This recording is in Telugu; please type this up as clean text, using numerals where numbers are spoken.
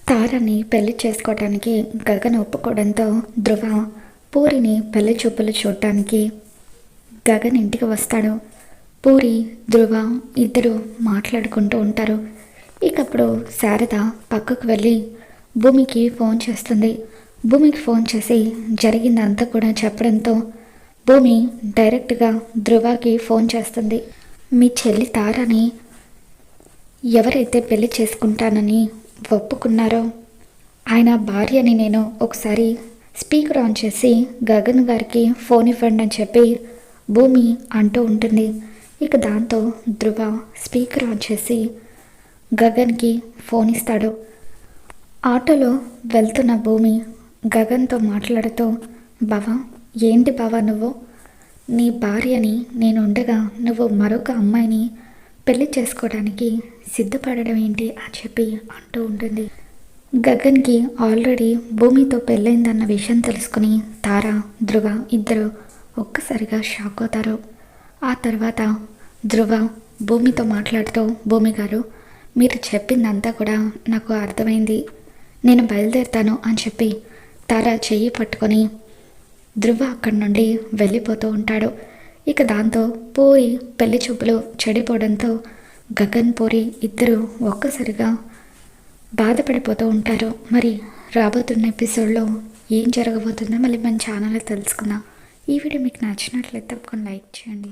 తారని పెళ్లి చేసుకోవడానికి గగన్ ఒప్పుకోవడంతో ధ్రువ పూరిని పెళ్లి చూపులు చూడటానికి గగన్ ఇంటికి వస్తాడు. పూరి ధ్రువ ఇద్దరు మాట్లాడుకుంటూ ఉంటారు. ఇకప్పుడు శారద పక్కకు వెళ్ళి భూమికి ఫోన్ చేస్తుంది. భూమికి ఫోన్ చేసి జరిగిందంతా కూడా చెప్పడంతో భూమి డైరెక్ట్గా ధ్రువకి ఫోన్ చేస్తుంది. మీ చెల్లి తారని ఎవరైతే పెళ్లి చేసుకుంటానని ఒప్పుకున్నారో ఆయన భార్యని నేను ఒకసారి స్పీకర్ ఆన్ చేసి గగన్ గారికి ఫోన్ ఇవ్వండి అని చెప్పి భూమి అంటూ ఉంటుంది. ఇక దాంతో ధ్రువ స్పీకర్ ఆన్ చేసి గగన్కి ఫోన్ ఇస్తాడు. ఆటోలో వెళ్తున్న భూమి గగన్తో మాట్లాడుతూ, బావా ఏంటి బావా నువ్వు, నీ భార్యని నేను ఉండగా నువ్వు మరొక అమ్మాయిని పెళ్లి చేసుకోవడానికి సిద్ధపడడం ఏంటి అని చెప్పి అంటూ ఉంటుంది. గగన్కి ఆల్రెడీ భూమితో పెళ్ళైందన్న విషయం తెలుసుకుని తార ధ్రువ ఇద్దరు ఒక్కసారిగా షాక్ అవుతారు. ఆ తర్వాత ధ్రువ భూమితో మాట్లాడుతూ, భూమి గారు మీరు చెప్పిందంతా కూడా నాకు అర్థమైంది, నేను బయలుదేరుతాను అని చెప్పి తార చెయ్యి పట్టుకొని ధ్రువ అక్కడి నుండి వెళ్ళిపోతూ ఉంటాడు. ఇక దాంతో పూరి పెళ్లి చూపులు చెడిపోవడంతో గగన్ పూరి ఇద్దరు ఒక్కసారిగా బాధపడిపోతూ ఉంటారు. మరి రాబోతున్న ఎపిసోడ్లో ఏం జరగబోతుందో మళ్ళీ మన ఛానల్లో తెలుసుకుందాం. ఈ వీడియో మీకు నచ్చినట్లయితే తప్పకుండా లైక్ చేయండి.